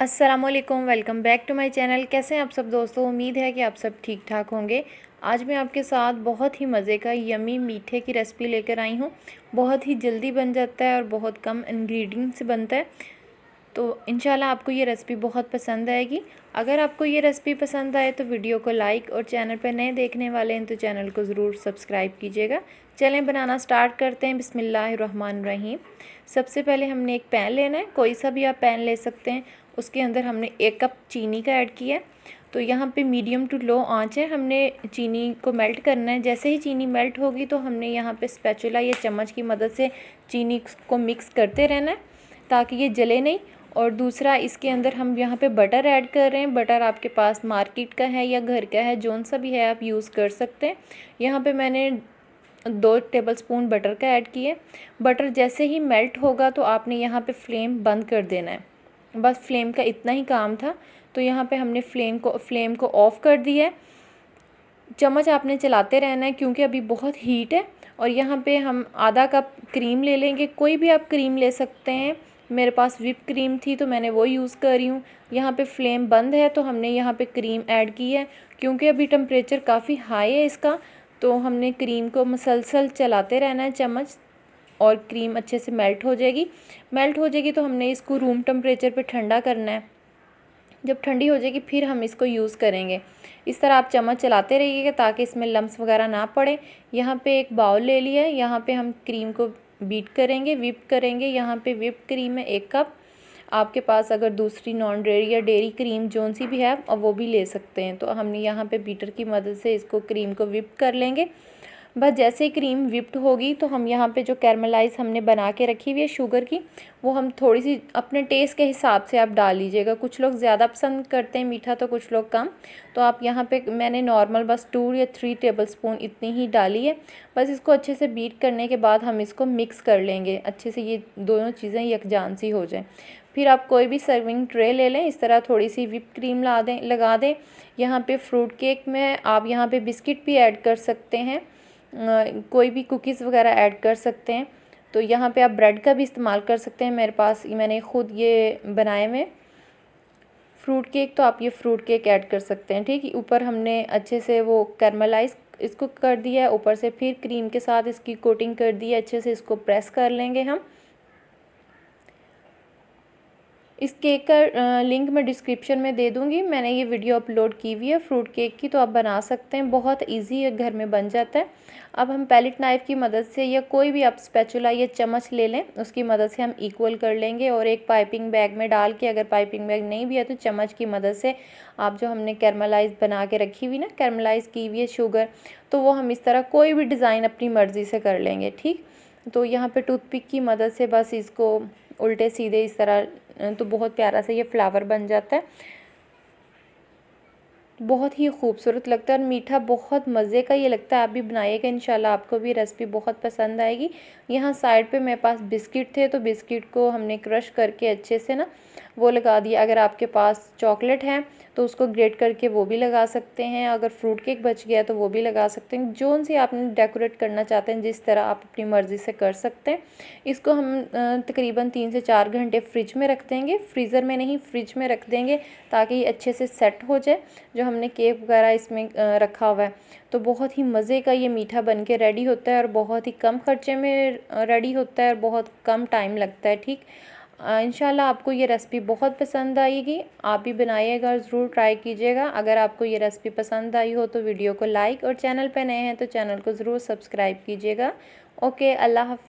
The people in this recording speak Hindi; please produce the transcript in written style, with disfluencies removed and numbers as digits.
अस्सलामुअलैकुम, welcome back to my channel. कैसे हैं आप सब दोस्तों? उम्मीद है कि आप सब ठीक ठाक होंगे। आज मैं आपके साथ बहुत ही मज़े का यमी मीठे की रेसिपी लेकर आई हूँ। बहुत ही जल्दी बन जाता है और बहुत कम इंग्रेडिएंट से बनता है। तो इंशाल्लाह आपको ये रेसिपी बहुत पसंद आएगी। अगर आपको ये रेसिपी पसंद आए तो वीडियो को लाइक और चैनल पर नए देखने वाले हैं तो चैनल को ज़रूर सब्सक्राइब कीजिएगा। चलें बनाना स्टार्ट करते हैं। बिस्मिल्लाहिर्रहमानिर्रहीम। सबसे पहले हमने एक पैन लेना है, कोई सा भी आप पैन ले सकते हैं। उसके अंदर हमने 1 कप चीनी का ऐड किया है। तो यहाँ पे मीडियम टू लो आंच है, हमने चीनी को मेल्ट करना है। जैसे ही चीनी मेल्ट होगी तो हमने यहाँ पे स्पैचुला या चम्मच की मदद से चीनी को मिक्स करते रहना है ताकि ये जले नहीं। और दूसरा, इसके अंदर हम यहाँ पे बटर ऐड कर रहे हैं। बटर आपके पास मार्केट का है या घर का है, जौन सा भी है आप यूज़ कर सकते हैं। यहाँ पे मैंने 2 टेबलस्पून बटर का ऐड किए। बटर जैसे ही मेल्ट होगा तो आपने यहाँ पे फ्लेम बंद कर देना है। बस फ्लेम का इतना ही काम था। तो यहाँ पे हमने फ्लेम को ऑफ़ कर दिया है। चम्मच आपने चलाते रहना है क्योंकि अभी बहुत हीट है। और यहाँ पे हम आधा कप क्रीम ले लेंगे, कोई भी आप क्रीम ले सकते हैं। मेरे पास व्हिप क्रीम थी तो मैंने वो यूज़ कर रही हूँ। यहाँ पे फ्लेम बंद है तो हमने यहाँ पे क्रीम ऐड की है। क्योंकि अभी टेम्परेचर काफ़ी हाई है इसका, तो हमने क्रीम को मुसलसल चलाते रहना है चम्मच, और क्रीम अच्छे से मेल्ट हो जाएगी तो हमने इसको रूम टेम्परेचर पे ठंडा करना है। जब ठंडी हो जाएगी फिर हम इसको यूज़ करेंगे। इस तरह आप चम्मच चलाते रहिएगा ताकि इसमें लम्स वगैरह ना पड़े। यहाँ पे एक बाउल ले लिया है, यहाँ पे हम क्रीम को बीट करेंगे, व्हिप करेंगे। यहाँ पे व्हिप क्रीम है 1 कप। आपके पास अगर दूसरी नॉन डेयरी या डेयरी क्रीम जौन सी भी है और वो भी ले सकते हैं। तो हमने यहाँ पे बीटर की मदद से इसको क्रीम को व्हिप कर लेंगे। बस जैसे ही क्रीम व्हिप्ड होगी तो हम यहाँ पे जो कैरमलाइज़ हमने बना के रखी हुई है शुगर की, वो हम थोड़ी सी अपने टेस्ट के हिसाब से आप डाल लीजिएगा। कुछ लोग ज़्यादा पसंद करते हैं मीठा तो कुछ लोग कम। तो आप यहाँ पे मैंने नॉर्मल बस 2 या 3 टेबलस्पून इतनी ही डाली है। बस इसको अच्छे से बीट करने के बाद हम इसको मिक्स कर लेंगे अच्छे से, ये दोनों चीज़ें यकजान सी हो जाएँ। फिर आप कोई भी सर्विंग ट्रे ले लें, इस तरह थोड़ी सी व्हिप क्रीम लगा दें। यहाँ पे फ्रूट केक में आप यहाँ पे बिस्किट भी ऐड कर सकते हैं, कोई भी कुकीज़ वगैरह ऐड कर सकते हैं। तो यहाँ पे आप ब्रेड का भी इस्तेमाल कर सकते हैं। मेरे पास मैंने ख़ुद ये बनाए हुए फ्रूट केक, तो आप ये फ्रूट केक ऐड कर सकते हैं। ठीक, ऊपर हमने अच्छे से वो कैरमलाइज़ इसको कर दिया है, ऊपर से फिर क्रीम के साथ इसकी कोटिंग कर दी है। अच्छे से इसको प्रेस कर लेंगे हम। इस केक का लिंक मैं डिस्क्रिप्शन में दे दूँगी। मैंने ये वीडियो अपलोड की हुई है फ्रूट केक की, तो आप बना सकते हैं। बहुत इजी है, घर में बन जाता है। अब हम पैलेट नाइफ़ की मदद से या कोई भी आप स्पैचुला या चम्मच ले लें, उसकी मदद से हम इक्वल कर लेंगे। और एक पाइपिंग बैग में डाल के, अगर पाइपिंग बैग नहीं भी है तो चम्मच की मदद से आप जो हमने कैरमलाइज़ बना के रखी हुई ना, कैरमलाइज़ की हुई है शुगर, तो वो हम इस तरह कोई भी डिज़ाइन अपनी मर्ज़ी से कर लेंगे। ठीक, तो यहाँ पे टूथपिक की मदद से बस इसको उल्टे सीधे इस तरह, तो बहुत प्यारा सा ये फ्लावर बन जाता है। बहुत ही खूबसूरत लगता है और मीठा बहुत मज़े का ये लगता है। आप भी बनाइएगा, इंशाल्लाह आपको भी रेसिपी बहुत पसंद आएगी। यहाँ साइड पे मेरे पास बिस्किट थे तो बिस्किट को हमने क्रश करके अच्छे से ना वो लगा दिया। अगर आपके पास चॉकलेट है तो उसको ग्रेट करके वो भी लगा सकते हैं। अगर फ्रूट केक बच गया तो वो भी लगा सकते हैं। जोन सी आपने डेकोरेट करना चाहते हैं, जिस तरह आप अपनी मर्ज़ी से कर सकते हैं। इसको हम तकरीबन 3 से 4 घंटे फ्रिज में रख देंगे, फ्रीज़र में नहीं फ्रिज में रख देंगे ताकि ये अच्छे से सेट हो जाए जो हमने केक वगैरह इसमें रखा हुआ है। तो बहुत ही मज़े का ये मीठा बन के रेडी होता है और बहुत ही कम खर्चे में रेडी होता है और बहुत कम टाइम लगता है। ठीक, इंशाल्लाह आपको ये रेसिपी बहुत पसंद आएगी। आप भी बनाइएगा और ज़रूर ट्राई कीजिएगा। अगर आपको ये रेसिपी पसंद आई हो तो वीडियो को लाइक और चैनल पे नए हैं तो चैनल को ज़रूर सब्सक्राइब कीजिएगा। ओके, अल्लाह हाफ़िज़।